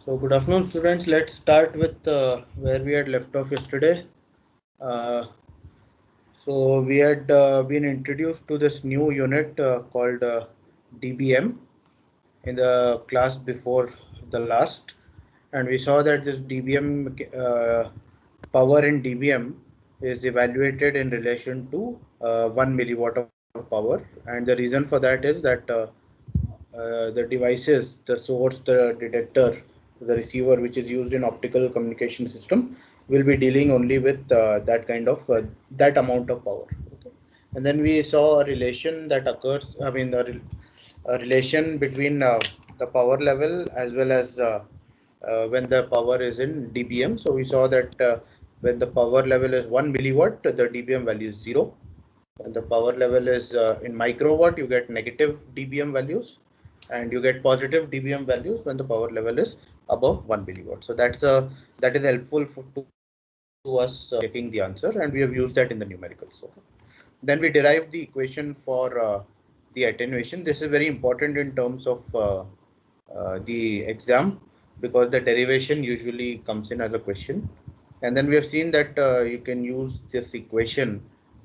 So good afternoon, students. Let's start with where we had left off yesterday. Uh, so we had been introduced to this new unit called DBM in the class before the last, and we saw that this DBM power in DBM is evaluated in relation to 1 milliwatt of power, and the reason for that is that the devices, the source, the detector, the receiver, which is used in optical communication system, will be dealing only with that kind of that amount of power. Okay. And then we saw a relation that occurs. I mean, a relation between the power level as well as when the power is in dBm. So we saw that when the power level is 1 milliwatt, the dBm value is 0. When the power level is in microwatt, you get negative dBm values, and you get positive dBm values when the power level is above 1 milliwatt. So that is helpful to us checking the answer, and we have used that in the numericals. Okay. Then we derived the equation for the attenuation. This is very important in terms of the exam, because the derivation usually comes in as a question. And then we have seen that you can use this equation.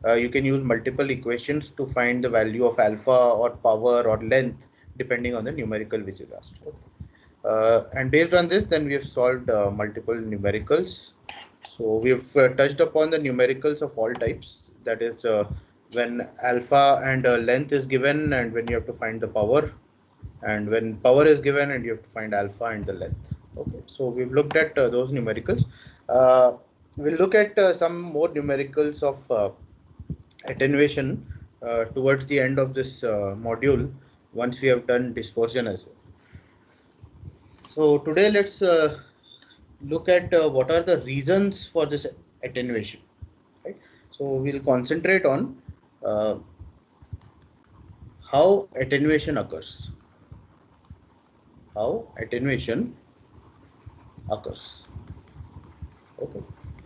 You can use multiple equations to find the value of alpha or power or length depending on the numerical which is asked. And based on this, then we have solved multiple numericals. So we've touched upon the numericals of all types. That is when alpha and length is given, and when you have to find the power, and when power is given and you have to find alpha and the length. Okay, so we've looked at those numericals. Uh, we'll look at some more numericals of attenuation towards the end of this module, once we have done dispersion as well. So today let's look at what are the reasons for this attenuation. Right? So we'll concentrate on uh, how attenuation occurs. How attenuation occurs. Okay.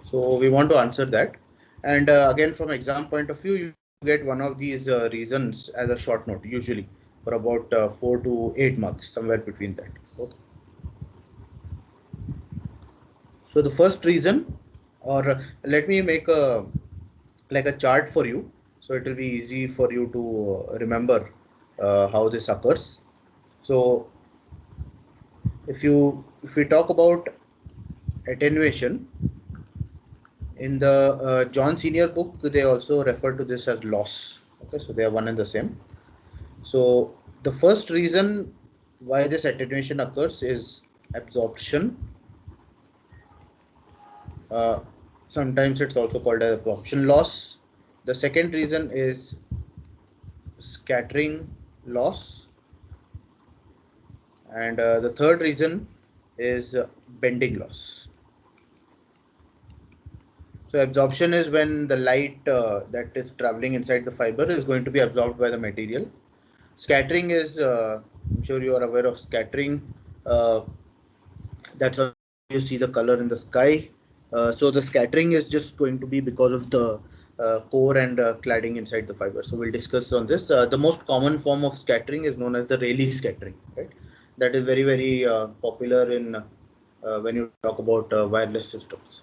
So we want to answer that. And again, from exam point of view, you get one of these reasons as a short note, usually for about 4 to 8 marks, somewhere between that. Okay. So the first reason, or let me make a like a chart for you, so it will be easy for you to remember how this occurs. So if we talk about attenuation in the John Senior book, they also refer to this as loss. Okay, so they are one and the same. So the first reason why this attenuation occurs is absorption. Uh, Sometimes it's also called as absorption loss. The second reason is scattering loss, and the third reason is bending loss. So absorption is when the light that is traveling inside the fiber is going to be absorbed by the material. Scattering is, I'm sure you are aware of scattering. That's how you see the color in the sky. So the scattering is just going to be because of the core and cladding inside the fiber. So we'll discuss on this. The most common form of scattering is known as the Rayleigh scattering, right? That is very, very popular in when you talk about wireless systems.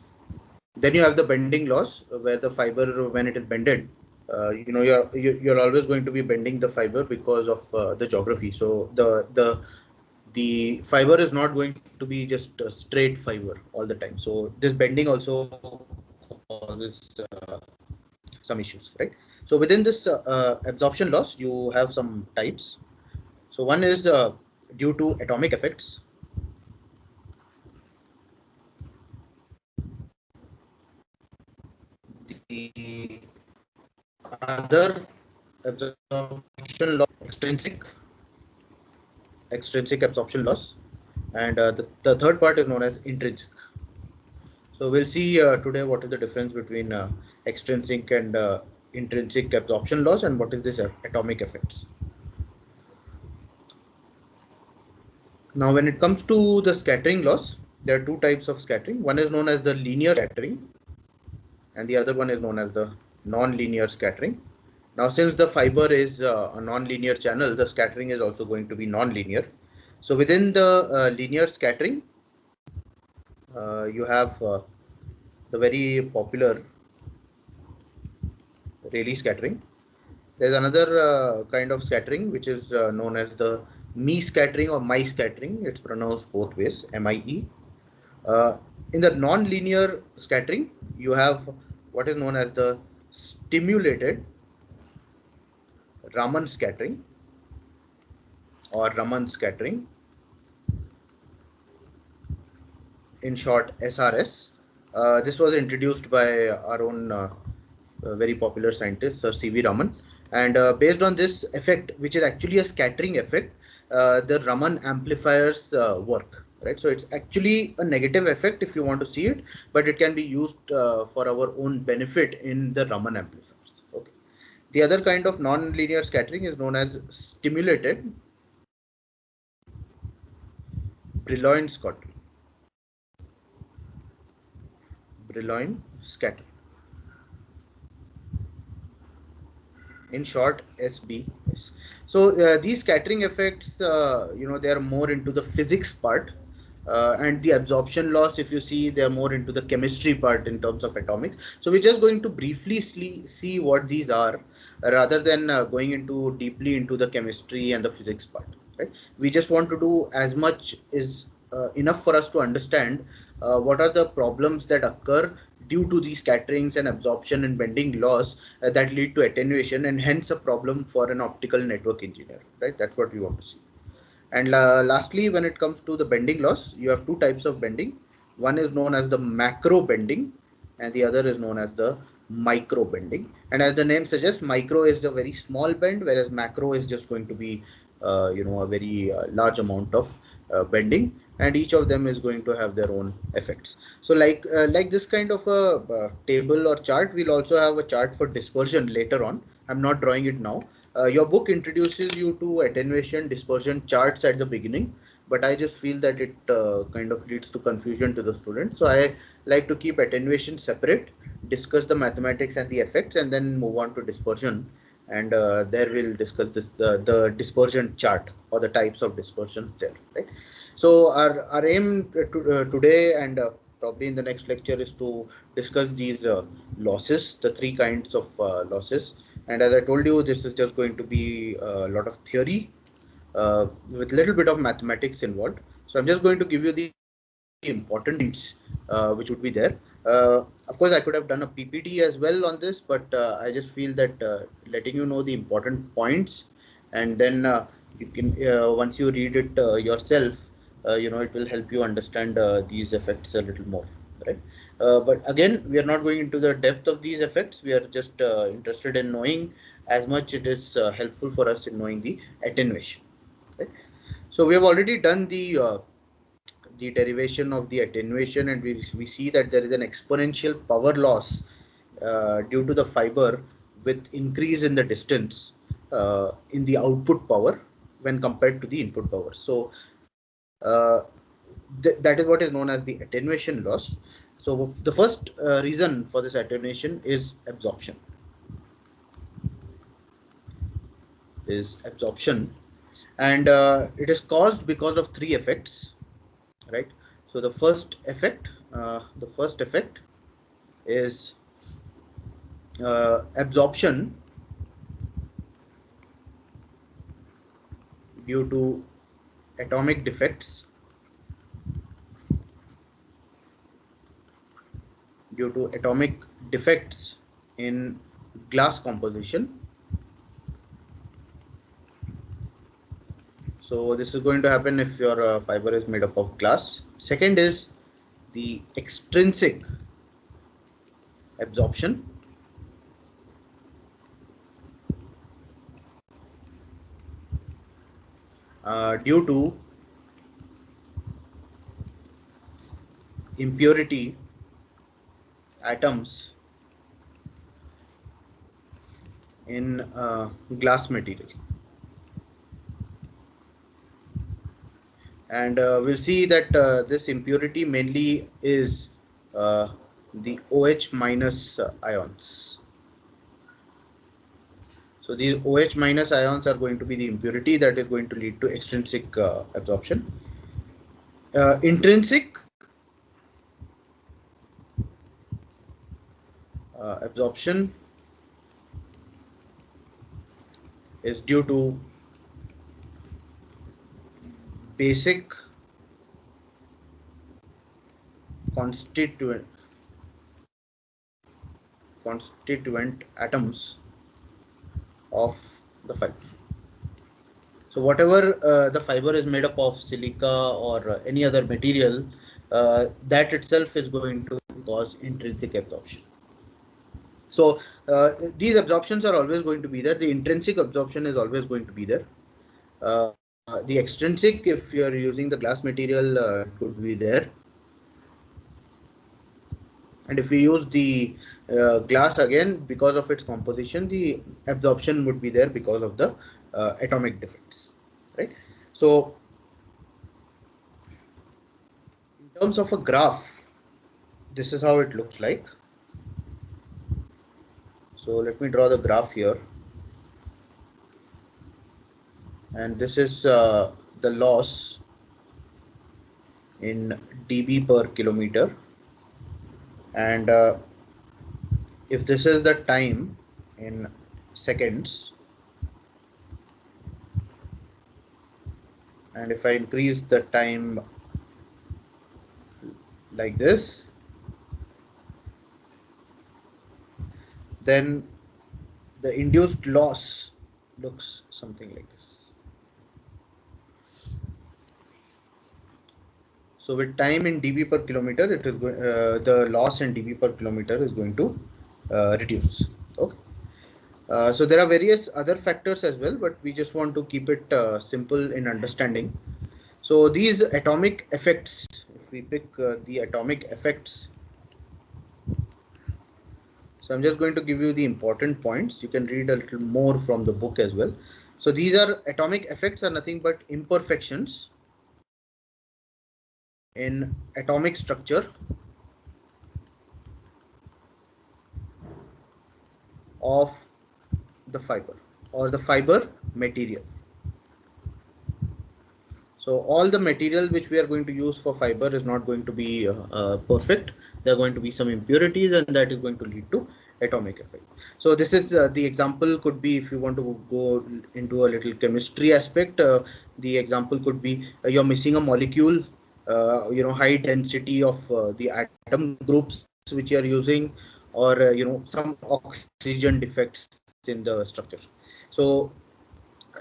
Then you have the bending loss, where the fiber, when it is bended, you're always going to be bending the fiber because of the geography. So the fiber is not going to be just a straight fiber all the time. So this bending also causes some issues, right? So within this absorption loss, you have some types. So one is due to atomic effects. The other absorption loss, extrinsic absorption loss, and the third part is known as intrinsic. So we'll see today what is the difference between extrinsic and intrinsic absorption loss, and what is this atomic effects. Now when it comes to the scattering loss, there are two types of scattering. One is known as the linear scattering, and the other one is known as the non-linear scattering. Now since the fiber is a non-linear channel, the scattering is also going to be non-linear. So within the linear scattering, you have the very popular Rayleigh scattering. There's another kind of scattering which is known as the Mie scattering or Mie scattering. It's pronounced both ways, MIE. Uh, in the non-linear scattering, you have what is known as the stimulated Raman scattering or Raman scattering, in short SRS. This was introduced by our own very popular scientist, Sir C.V. Raman. And based on this effect, which is actually a scattering effect, the Raman amplifiers work. Right, so it's actually a negative effect if you want to see it, but it can be used for our own benefit in the Raman amplifiers. Okay. The other kind of non-linear scattering is known as stimulated Brillouin scattering. Brillouin scattering. In short, SBS. So these scattering effects, they are more into the physics part, and the absorption loss, if you see, they are more into the chemistry part in terms of atomics. So we're just going to briefly see what these are, rather than going into deeply into the chemistry and the physics part. Right? We just want to do as much is enough for us to understand what are the problems that occur due to these scatterings and absorption and bending laws that lead to attenuation, and hence a problem for an optical network engineer. Right, that's what we want to see. And lastly, when it comes to the bending laws, you have two types of bending. One is known as the macro bending and the other is known as the micro bending. And as the name suggests, micro is the very small bend, whereas macro is just going to be a very large amount of bending, and each of them is going to have their own effects. So like this kind of a table or chart, we'll also have a chart for dispersion later on. I'm not drawing it now. Your book introduces you to attenuation dispersion charts at the beginning, but I just feel that it kind of leads to confusion to the student. So I like to keep attenuation separate, discuss the mathematics and the effects, and then move on to dispersion. And there we'll discuss the dispersion chart or the types of dispersions there. Right. So our aim today and probably in the next lecture is to discuss these losses, the three kinds of losses. And as I told you, this is just going to be a lot of theory with a little bit of mathematics involved. So I'm just going to give you the important points which would be there. Of course, I could have done a PPT as well on this, but I just feel that letting you know the important points, and then you can once you read it yourself, it will help you understand these effects a little more, right? But again, we are not going into the depth of these effects. We are just interested in knowing as much it is helpful for us in knowing the attenuation. Right? So we have already done the derivation of the attenuation, and we see that there is an exponential power loss due to the fiber with increase in the distance in the output power when compared to the input power. So uh, that is what is known as the attenuation loss. So the first reason for this attenuation is absorption. And it is caused because of three effects, right? So the first effect is absorption due to atomic defects in glass composition. So this is going to happen if your fiber is made up of glass. Second is the extrinsic absorption due to impurity atoms in glass material. And we'll see that this impurity mainly is the OH minus ions. So these OH minus ions are going to be the impurity that is going to lead to extrinsic absorption. Intrinsic absorption is due to basic constituent atoms of the fiber. So whatever the fiber is made up of, silica or any other material, that itself is going to cause intrinsic absorption. So these absorptions are always going to be there. The intrinsic absorption is always going to be there. The extrinsic, if you are using the glass material, it could be there. And if we use the glass again, because of its composition, the absorption would be there because of the atomic defects, right? So in terms of a graph, this is how it looks like. So let me draw the graph here. And this is the loss in dB per kilometer. And if this is the time in seconds, and if I increase the time like this, then the induced loss looks something like this. So with time in dB per kilometer, it is the loss in dB per kilometer is going to reduce. Okay. So there are various other factors as well, but we just want to keep it simple in understanding. So these atomic effects, if we pick the atomic effects, so I'm just going to give you the important points. You can read a little more from the book as well. So these are atomic effects are nothing but imperfections in atomic structure of the fiber or the fiber material. So all the material which we are going to use for fiber is not going to be perfect. There are going to be some impurities, and that is going to lead to atomic effect. So this is the example could be, if you want to go into a little chemistry aspect, the example could be you're missing a molecule, high density of the atom groups which you are using, or some oxygen defects in the structure. So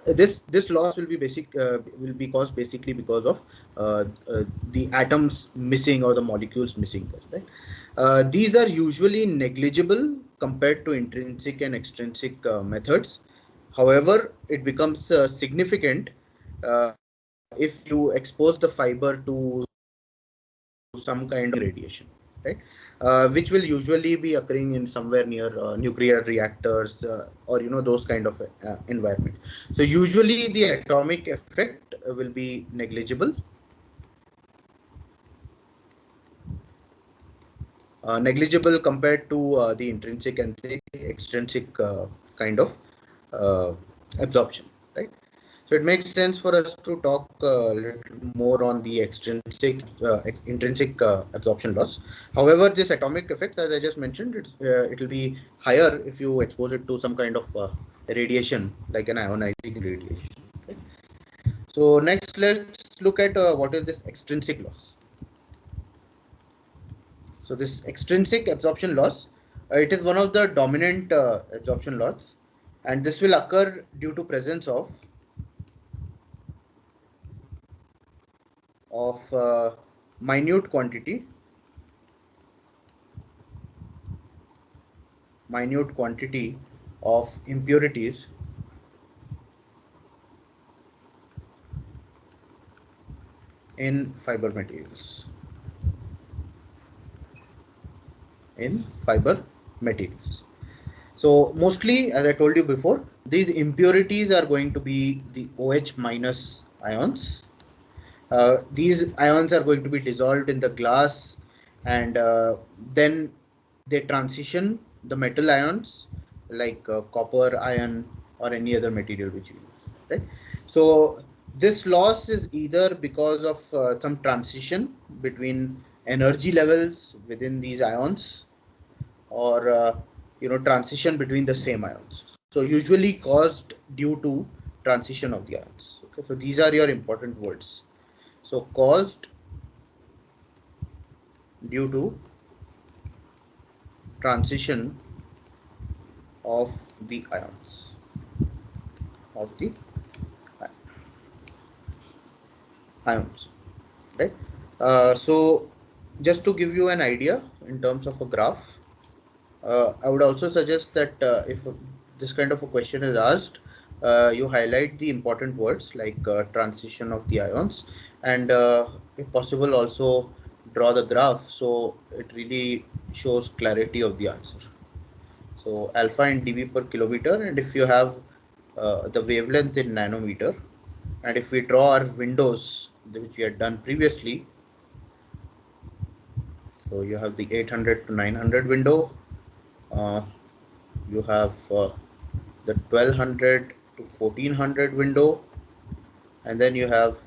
this loss will be caused basically because of the atoms missing or the molecules missing there, right? These are usually negligible compared to intrinsic and extrinsic methods. However, it becomes significant if you expose the fiber to some kind of radiation, right? Which will usually be occurring in somewhere near nuclear reactors or those kind of environment. So usually the atomic effect will be negligible. Negligible compared to the intrinsic and the extrinsic kind of absorption, right? So it makes sense for us to talk a little more on the intrinsic absorption loss. However, this atomic effects, as I just mentioned, it will be higher if you expose it to some kind of radiation, like an ionizing radiation. Right? So next, let's look at what is this extrinsic loss. So this extrinsic absorption loss, it is one of the dominant absorption loss, and this will occur due to presence of minute quantity of impurities in fiber materials. So mostly, as I told you before, these impurities are going to be the OH minus ions. These ions are going to be dissolved in the glass, and then they transition the metal ions like copper, iron, or any other material which you use, right? So this loss is either because of some transition between energy levels within these ions, or transition between the same ions. So usually caused due to transition of the ions. Okay, so these are your important words. So caused due to transition of the ions of the ions, right? So just to give you an idea in terms of a graph, I would also suggest that if this kind of a question is asked, you highlight the important words like transition of the ions, and if possible also draw the graph so it really shows clarity of the answer. So alpha in dB per kilometer, and if you have the wavelength in nanometer, and if we draw our windows which we had done previously, so you have the 800 to 900 window, you have the 1200 to 1400 window, and then you have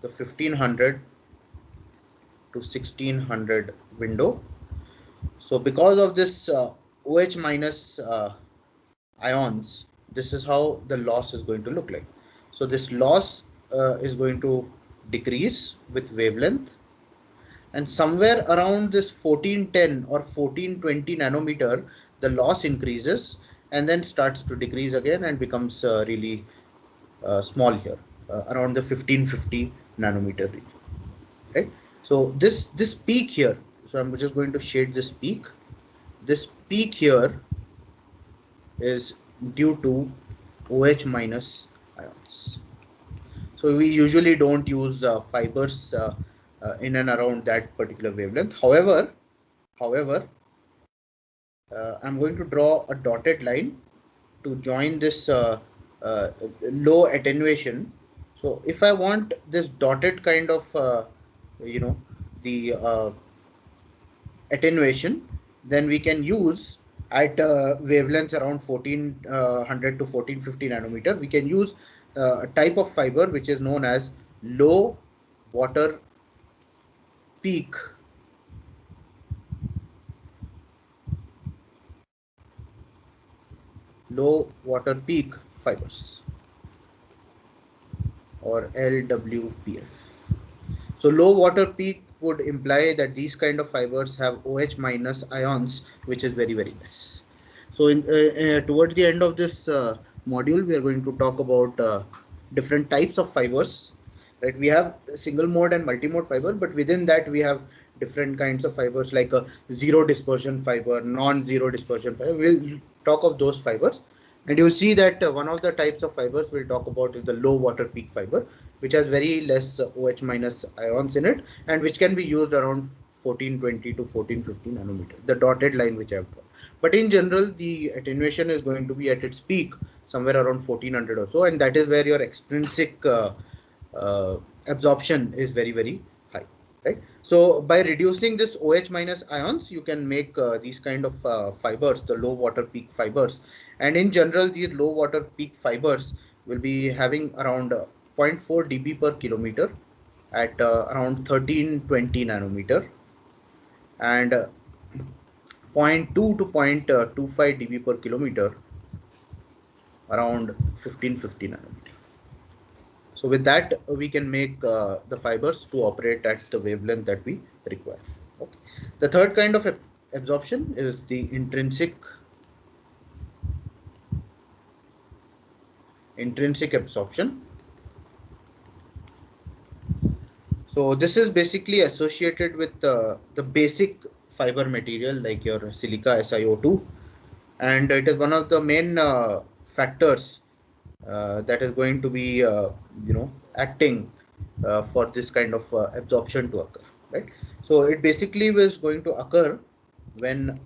the 1500 to 1600 window. So because of this OH minus ions, this is how the loss is going to look like. So this loss is going to decrease with wavelength, and somewhere around this 1410 or 1420 nanometer the loss increases and then starts to decrease again and becomes really small here, around the 1550 nanometer region, right? So this peak here, so I'm just going to shade this peak. This peak here is due to OH minus ions. So we usually don't use fibers in and around that particular wavelength. However, I'm going to draw a dotted line to join this low attenuation. So if I want this dotted kind of the attenuation, then we can use at wavelengths around 1400 to 1450 nanometer, we can use a type of fiber which is known as low water peak fibers, or LWPF. So low water peak would imply that these kind of fibers have OH minus ions, which is very, very less. So towards the end of this module, we are going to talk about different types of fibers. Right? We have single mode and multi-mode fiber, but within that we have different kinds of fibers like a zero dispersion fiber, non-zero dispersion fiber. We'll talk of those fibers. And you will see that one of the types of fibers we'll talk about is the low water peak fiber, which has very less OH minus ions in it, and which can be used around 1420 to 1450 nanometer, the dotted line which I have drawn. But in general, the attenuation is going to be at its peak somewhere around 1400 or so, and that is where your extrinsic absorption is very, very high. Right? So by reducing this OH minus ions, you can make these kind of fibers, the low water peak fibers. And in general, these low water peak fibers will be having around 0.4 dB per kilometer at around 1320 nanometer, and 0.2 to 0.25 dB per kilometer around 1550 nanometer. So with that, we can make the fibers to operate at the wavelength that we require. Okay. The third kind of absorption is the intrinsic absorption. So this is basically associated with the basic fiber material like your silica SiO2, and it is one of the main factors that is going to be acting for this kind of absorption to occur, right? So it basically is going to occur when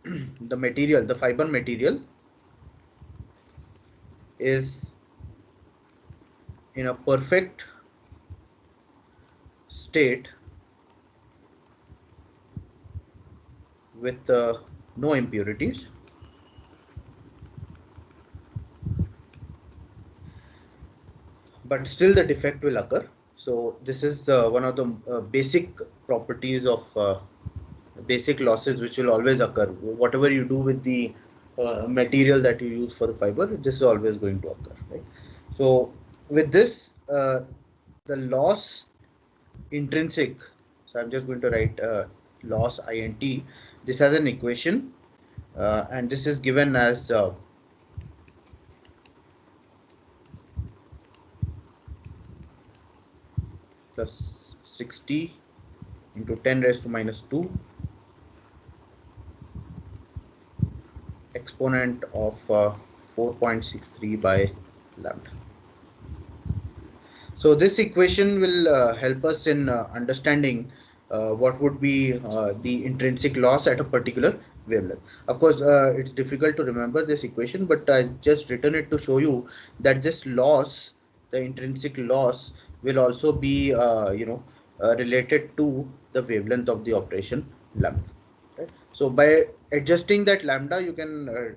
the fiber material is in a perfect state with no impurities, but still the defect will occur. So this is one of the basic properties of basic losses which will always occur. Whatever you do with the material that you use for the fiber, this is always going to occur, right? So with this, the loss intrinsic, so I'm just going to write loss int. This has an equation, and this is given as plus 60 into 10 raised to minus 2 exponent of 4.63 by lambda. So this equation will help us in understanding what would be the intrinsic loss at a particular wavelength. Of course, it's difficult to remember this equation, but I just written it to show you that this loss, the intrinsic loss, will also be related to the wavelength of the operation lambda. Right? So by adjusting that lambda, you can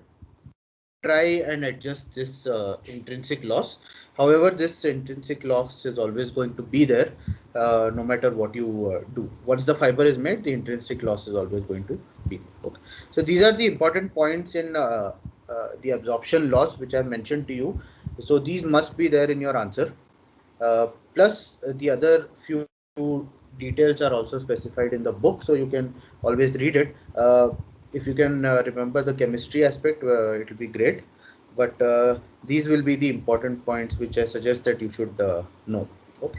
try and adjust this intrinsic loss. However, this intrinsic loss is always going to be there no matter what you do. Once the fiber is made, the intrinsic loss is always going to be there. Okay. So these are the important points in the absorption loss which I mentioned to you. So these must be there in your answer. Plus the other few details are also specified in the book, so you can always read it. If you can remember the chemistry aspect, it will be great, but these will be the important points which I suggest that you should know. Okay.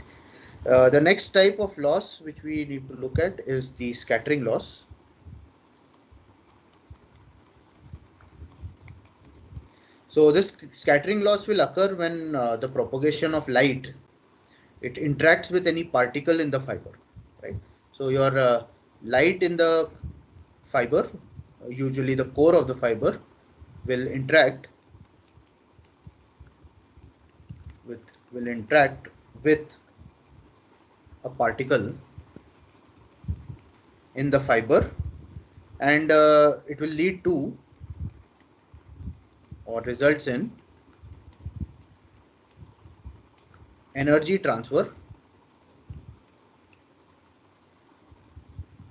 The next type of loss which we need to look at is the scattering loss. So this scattering loss will occur when the propagation of light, it interacts with any particle in the fiber, right? So your light in the fiber, usually the core of the fiber, will interact with a particle in the fiber, and it will lead to or results in energy transfer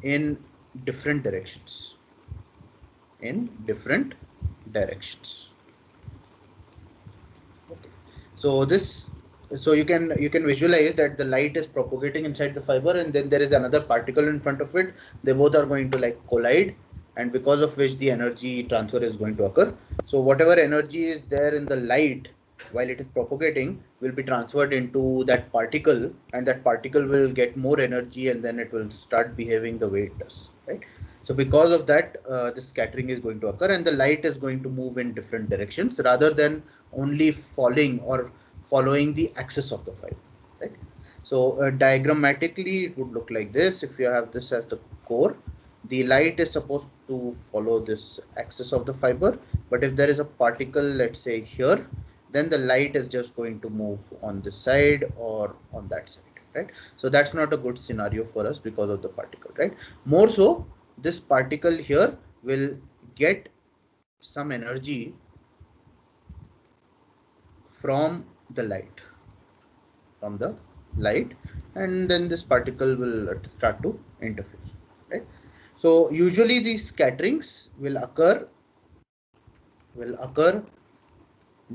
in different directions. Okay. So this, so you can visualize that the light is propagating inside the fiber, and then there is another particle in front of it. They both are going to like collide, and because of which the energy transfer is going to occur. So whatever energy is there in the light while it is propagating will be transferred into that particle, and that particle will get more energy, and then it will start behaving the way it does, right? So because of that, the scattering is going to occur, and the light is going to move in different directions rather than only falling or following the axis of the fiber, right? So diagrammatically, it would look like this. If you have this as the core, the light is supposed to follow this axis of the fiber, but if there is a particle, let's say here, then the light is just going to move on this side or on that side, right? So that's not a good scenario for us because of the particle, right? More so, this particle here will get some energy from the light, and then this particle will start to interfere, right? So usually these scatterings will occur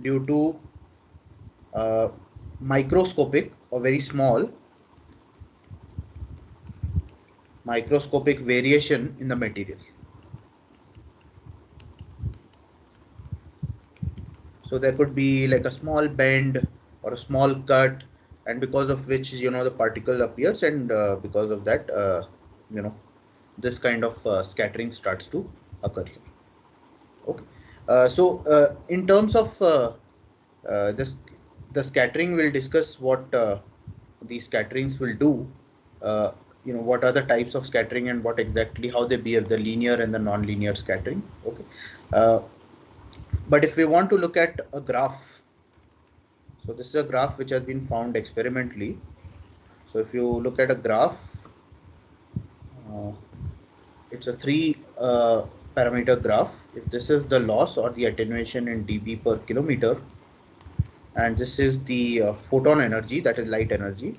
due to microscopic or very small microscopic variation in the material. So there could be like a small bend or a small cut, and because of which the particle appears, and because of that this kind of scattering starts to occur here. Okay. So in terms of this, the scattering, we'll discuss what these scatterings will do. What are the types of scattering and what exactly how they behave, the linear and the non-linear scattering. Okay. But if we want to look at a graph, so this is a graph which has been found experimentally. So if you look at a graph, it's a 3 parameter graph. If this is the loss or the attenuation in dB per kilometer, and this is the photon energy, that is light energy,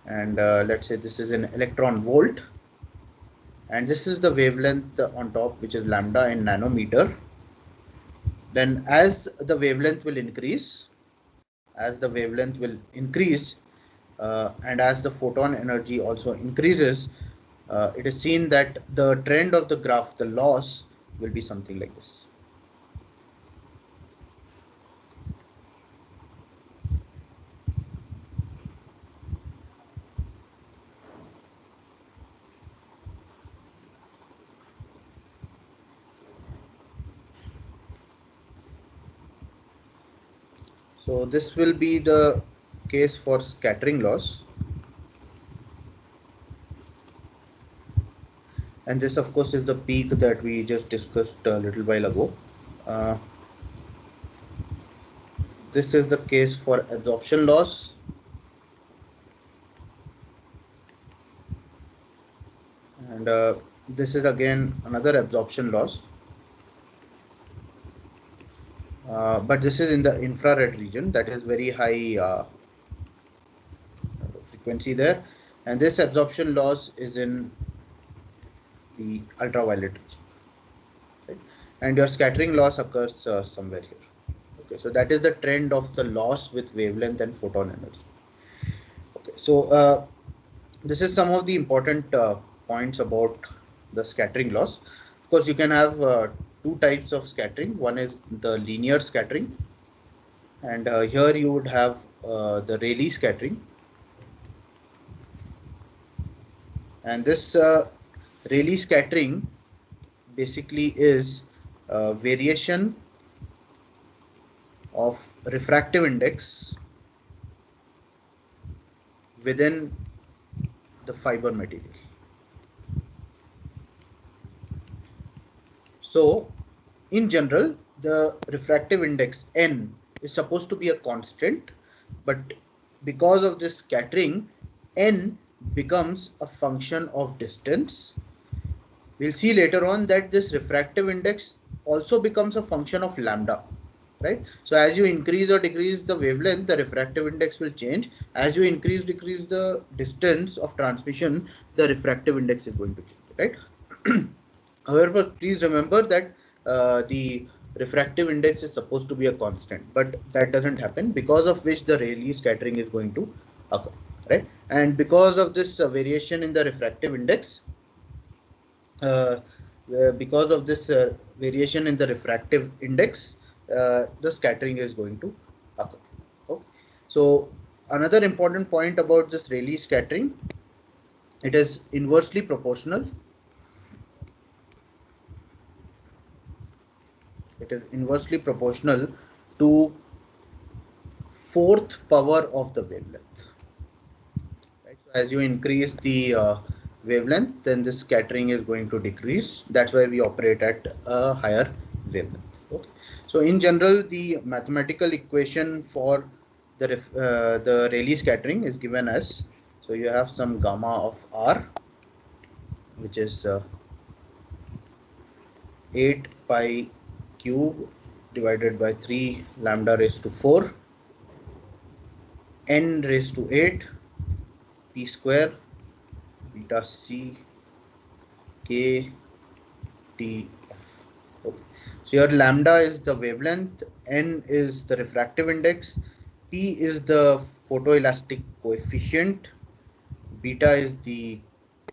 and let's say this is an electron volt, and this is the wavelength on top, which is lambda in nanometer. Then as the wavelength will increase, and as the photon energy also increases, it is seen that the trend of the graph, the loss, will be something like this. So this will be the case for scattering loss. And this, of course, is the peak that we just discussed a little while ago. This is the case for absorption loss. And this is again another absorption loss. But this is in the infrared region, that is very high frequency there. And this absorption loss is in the ultraviolet region. Right? And your scattering loss occurs somewhere here. Okay, so that is the trend of the loss with wavelength and photon energy. Okay, so this is some of the important points about the scattering loss. Of course, you can have two types of scattering. One is the linear scattering, and here you would have the Rayleigh scattering. And this Rayleigh scattering basically is variation of refractive index within the fiber material. So in general, the refractive index n is supposed to be a constant, but because of this scattering, n becomes a function of distance. We'll see later on that this refractive index also becomes a function of lambda, right? So as you increase or decrease the wavelength, the refractive index will change. As you decrease the distance of transmission, the refractive index is going to change, right? However, please remember that the refractive index is supposed to be a constant, but that doesn't happen, because of which the Rayleigh scattering is going to occur, right? And because of this variation in the refractive index, variation in the refractive index, the scattering is going to occur. Okay. So another important point about this Rayleigh scattering, it is inversely proportional. It is inversely proportional to fourth power of the wavelength. Right? So as you increase the wavelength, then the scattering is going to decrease. That's why we operate at a higher wavelength. Okay. So in general, the mathematical equation for the Rayleigh scattering is given as, so you have some gamma of r, which is 8 pi cube divided by 3 lambda raised to 4 n raised to 8 p square beta c k t f. Okay. So your lambda is the wavelength, n is the refractive index, p is the photoelastic coefficient, beta is the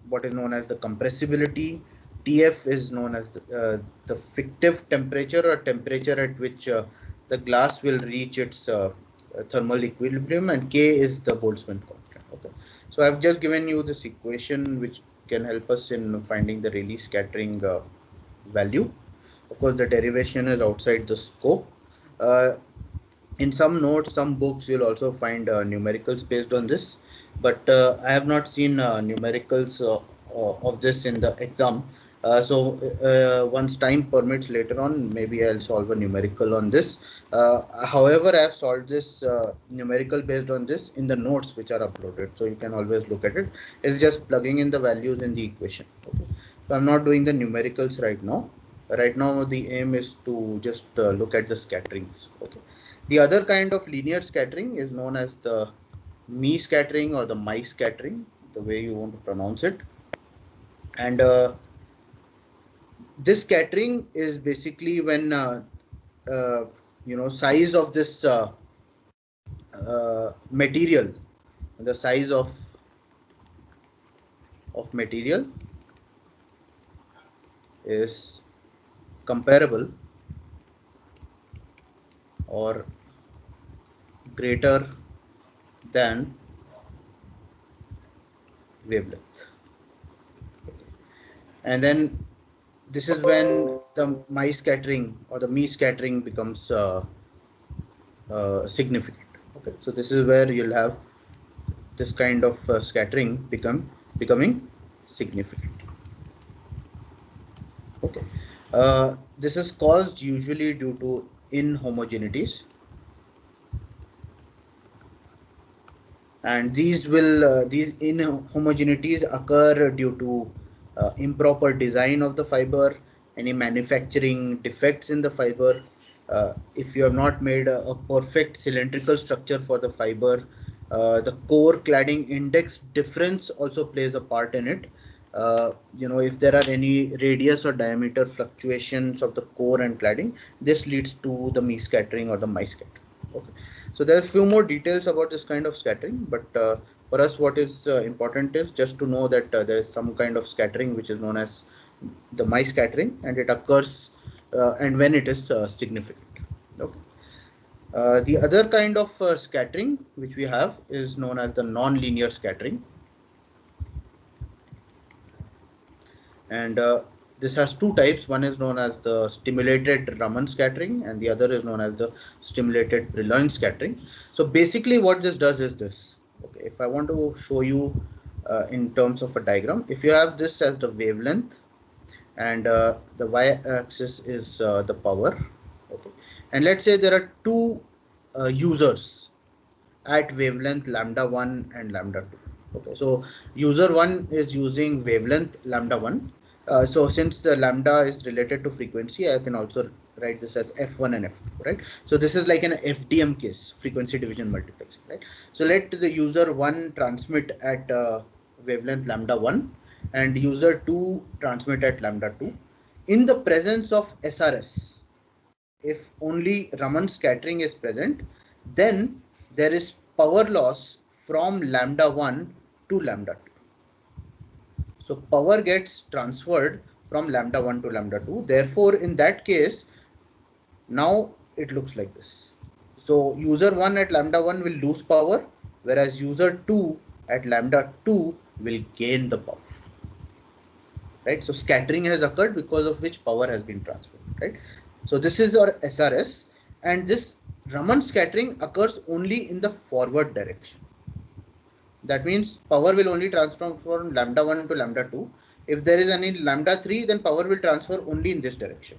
what is known as the compressibility, tf is known as the fictive temperature, or temperature at which the glass will reach its thermal equilibrium, and k is the Boltzmann constant. Okay, so I've just given you this equation which can help us in finding the Rayleigh scattering value. Of course, the derivation is outside the scope. In some notes, some books, you'll also find numericals based on this, but I have not seen numericals of this in the exam. So once time permits later on, maybe I'll solve a numerical on this. However, I have solved this numerical based on this in the notes which are uploaded, so you can always look at it. It's just plugging in the values in the equation. Okay. So I'm not doing the numericals right now. Right now, the aim is to just look at the scatterings. Okay. The other kind of linear scattering is known as the Mie scattering or the Mie scattering, the way you want to pronounce it. And This scattering is basically when size of this material, the size of material is comparable or greater than wavelength. And then this is when the my scattering or the me scattering becomes significant. Okay, so this is where you'll have this kind of scattering becoming significant. Okay, this is caused usually due to inhomogeneities, and these inhomogeneities occur due to improper design of the fiber, any manufacturing defects in the fiber. If you have not made a perfect cylindrical structure for the fiber, the core cladding index difference also plays a part in it. If there are any radius or diameter fluctuations of the core and cladding, this leads to the me scattering or the my scattering. Okay, so there's few more details about this kind of scattering, but for us what is important is just to know that there is some kind of scattering which is known as the my scattering, and it occurs and when it is significant. Okay. The other kind of scattering which we have is known as the non-linear scattering, and this has two types. One is known as the stimulated Raman scattering, and the other is known as the stimulated Brillouin scattering. So basically what this does is this. Okay, if I want to show you in terms of a diagram, if you have this as the wavelength and the y-axis is the power. Okay, and let's say there are two users at wavelength lambda 1 and lambda 2. Okay, so user 1 is using wavelength lambda 1. So since the lambda is related to frequency, I can also write this as f1 and f2, right? So this is like an FDM case, frequency division multiplexing, right? So let the user 1 transmit at wavelength lambda 1 and user 2 transmit at lambda 2. In the presence of SRS, if only Raman scattering is present, then there is power loss from lambda 1 to lambda 2. So power gets transferred from lambda 1 to lambda 2. Therefore, in that case, now it looks like this. So user 1 at lambda 1 will lose power, whereas user 2 at lambda 2 will gain the power. Right? So scattering has occurred because of which power has been transferred. Right? So this is our SRS, and this Raman scattering occurs only in the forward direction. That means power will only transfer from lambda 1 to lambda 2. If there is any lambda 3, then power will transfer only in this direction,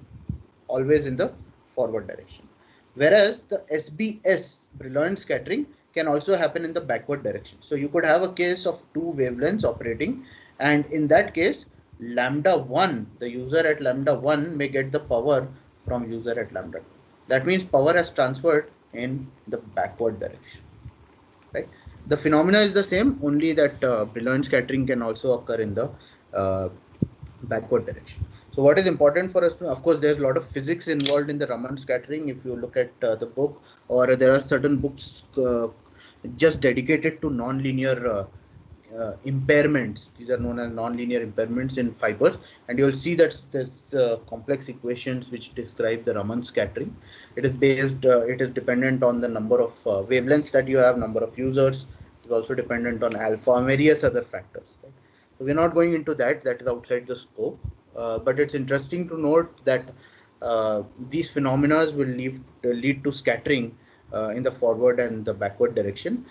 always in the forward direction. Whereas the SBS, Brillouin scattering, can also happen in the backward direction. So you could have a case of two wavelengths operating, and in that case, lambda 1, the user at lambda 1 may get the power from user at lambda 2. That means power has transferred in the backward direction. Right? The phenomena is the same, only that Brillouin scattering can also occur in the backward direction. So what is important for us to, of course, there's a lot of physics involved in the Raman scattering. If you look at the book, or there are certain books just dedicated to non-linear impairments. These are known as non-linear impairments in fibers, and you'll see that there's complex equations which describe the Raman scattering. It is based, it is dependent on the number of wavelengths that you have, number of users. It is also dependent on alpha and various other factors. Right? So we're not going into that. That is outside the scope. But it's interesting to note that these phenomena will lead to scattering in the forward and the backward direction.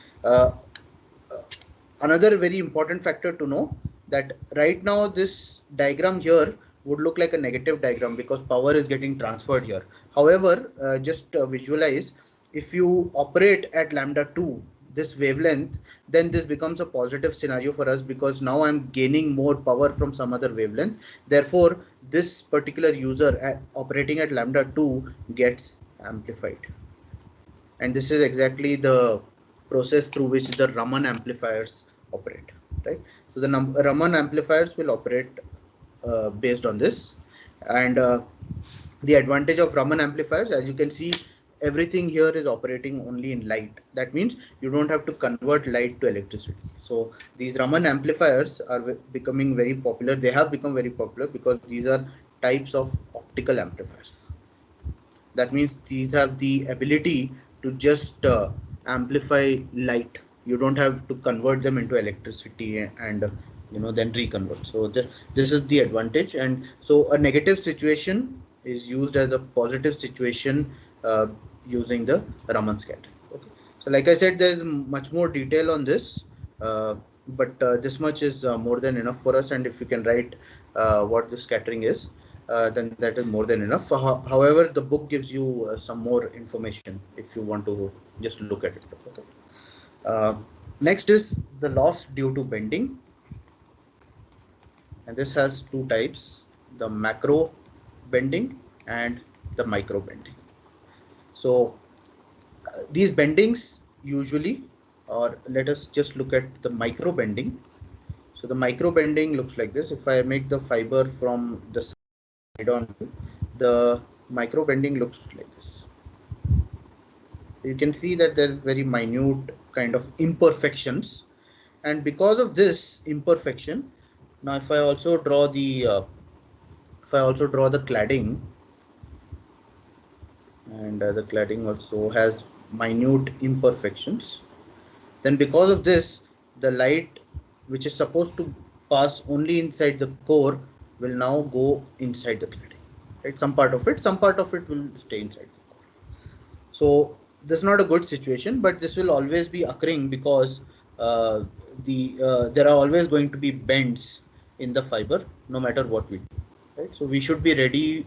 Another very important factor to know that right now this diagram here would look like a negative diagram because power is getting transferred here. However, just visualize, if you operate at lambda 2, this wavelength, then this becomes a positive scenario for us because now I'm gaining more power from some other wavelength. Therefore, this particular user operating at lambda 2 gets amplified. And this is exactly the process through which the Raman amplifiers operate, right? So the Raman amplifiers will operate based on this. And the advantage of Raman amplifiers, as you can see, everything here is operating only in light. That means you don't have to convert light to electricity. So these Raman amplifiers are becoming very popular. They have become very popular because these are types of optical amplifiers. That means these have the ability to just amplify light. You don't have to convert them into electricity and then reconvert. So this is the advantage. And so a negative situation is used as a positive situation uh, using the Raman scattering. Okay. So like I said, there's much more detail on this, but this much is more than enough for us. And if you can write what the scattering is, then that is more than enough. However, the book gives you some more information if you want to just look at it. Okay. Next is the loss due to bending, and this has two types: the macro bending and the micro bending. So these bendings usually, or let us just look at the micro bending. So the micro bending looks like this. If I make the fiber from the side on, the micro bending looks like this. You can see that there is very minute kind of imperfections, and because of this imperfection, now if I also draw the cladding, and the cladding also has minute imperfections, then because of this, the light which is supposed to pass only inside the core will now go inside the cladding, right? Some part of it will stay inside the core. So this is not a good situation, but this will always be occurring because there are always going to be bends in the fiber no matter what we do, right? So we should be ready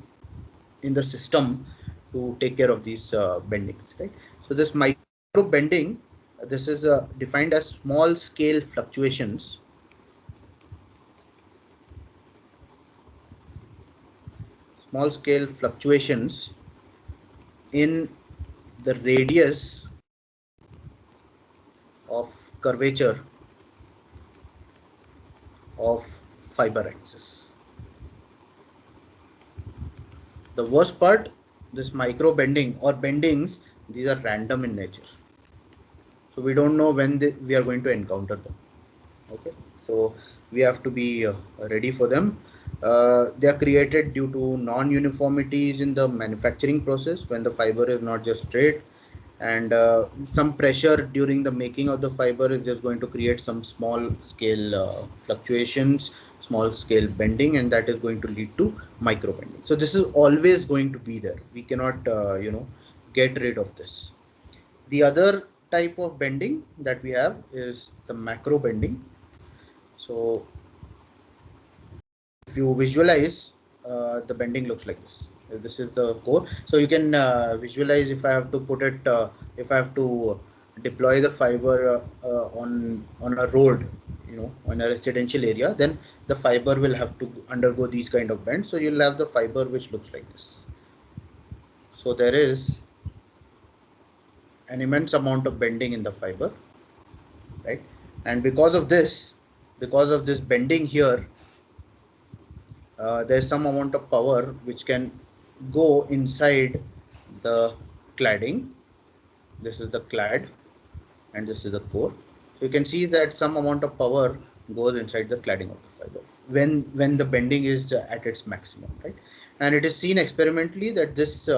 in the system to take care of these bendings, right? So this micro bending, this is defined as small scale fluctuations in the radius of curvature of fiber axis. The worst part, this micro bending or bendings, these are random in nature. So we don't know when we are going to encounter them. Okay, so we have to be ready for them. They are created due to non-uniformities in the manufacturing process when the fiber is not just straight, and some pressure during the making of the fiber is just going to create some small scale fluctuations, small scale bending, and that is going to lead to micro bending. So this is always going to be there. We cannot get rid of this. The other type of bending that we have is the macro bending. So if you visualize, the bending looks like this. This is the core. So you can visualize, if I have to put it, if I have to deploy the fiber on a road, on a residential area, then the fiber will have to undergo these kind of bends. So you'll have the fiber which looks like this. So there is an immense amount of bending in the fiber, right? And because of this bending here, there's some amount of power which can go inside the cladding. This is the clad and this is the core. So you can see that some amount of power goes inside the cladding of the fiber when the bending is at its maximum, right? And it is seen experimentally that this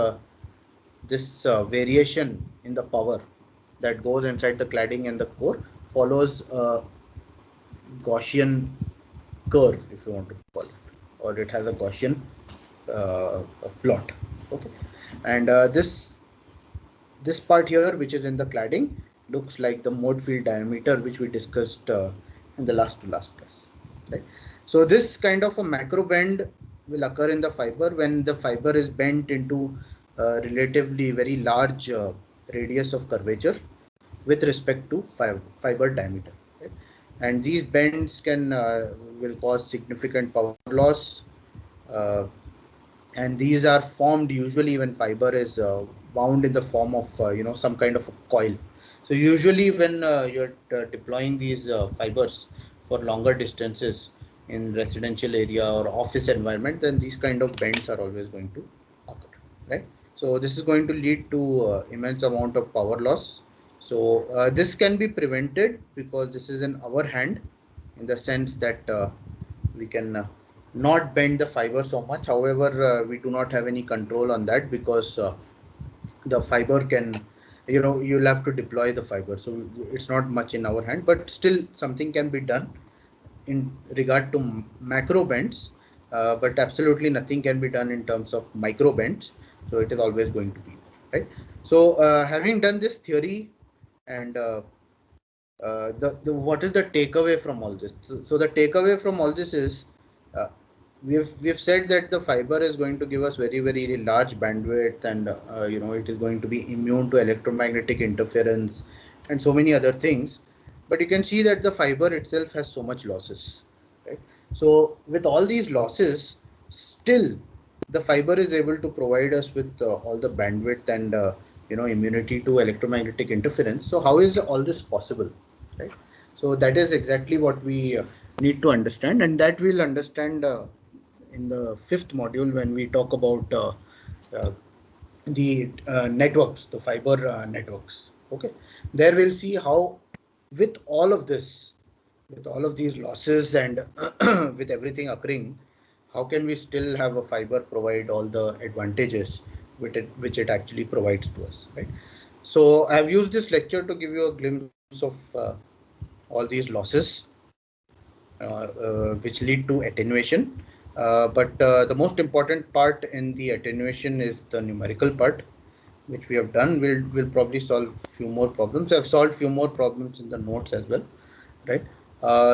variation in the power that goes inside the cladding and the core follows a Gaussian curve, if you want to call it, or it has a Gaussian plot. Okay, and this part here, which is in the cladding, looks like the mode field diameter, which we discussed in the last class, right? So this kind of a macro bend will occur in the fiber when the fiber is bent into relatively very large radius of curvature with respect to fiber diameter, right? And these bends will cause significant power loss, uh, and these are formed usually when fiber is wound in the form of some kind of a coil. So usually when you're deploying these fibers for longer distances, in residential area or office environment, then these kind of bends are always going to occur, right? So this is going to lead to immense amount of power loss. So this can be prevented because this is in our hand, in the sense that we can not bend the fiber so much. However, we do not have any control on that because the fiber can, you'll have to deploy the fiber. So it's not much in our hand, but still something can be done in regard to macro bends, but absolutely nothing can be done in terms of micro bends. So it is always going to be there, right? So having done this theory, and the what is the takeaway from all this? So the takeaway from all this is, uh, we've said that the fiber is going to give us very, very large bandwidth, and it is going to be immune to electromagnetic interference and so many other things. But you can see that the fiber itself has so much losses, right? So with all these losses, still the fiber is able to provide us with all the bandwidth and immunity to electromagnetic interference. So how is all this possible, right? So that is exactly what we need to understand, and that we'll understand in the fifth module when we talk about uh, the networks, the fiber networks. Okay, there we'll see how, with all of this, with all of these losses and with everything occurring, how can we still have a fiber provide all the advantages which it actually provides to us, right? So I've used this lecture to give you a glimpse of all these losses which lead to attenuation. But the most important part in the attenuation is the numerical part, which we have done. We'll probably solve few more problems. I've solved few more problems in the notes as well, right?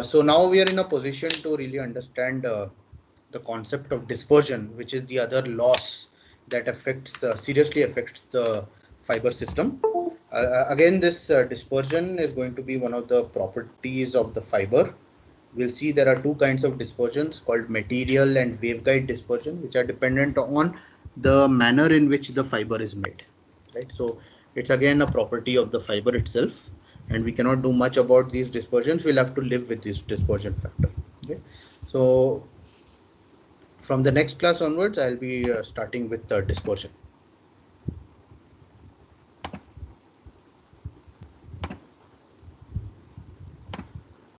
So now we are in a position to really understand the concept of dispersion, which is the other loss that seriously affects the fiber system. Again, this dispersion is going to be one of the properties of the fiber. We'll see there are two kinds of dispersions called material and waveguide dispersion, which are dependent on the manner in which the fiber is made, right? So it's again a property of the fiber itself, and we cannot do much about these dispersions. We'll have to live with this dispersion factor. Okay, so from the next class onwards, I'll be starting with dispersion.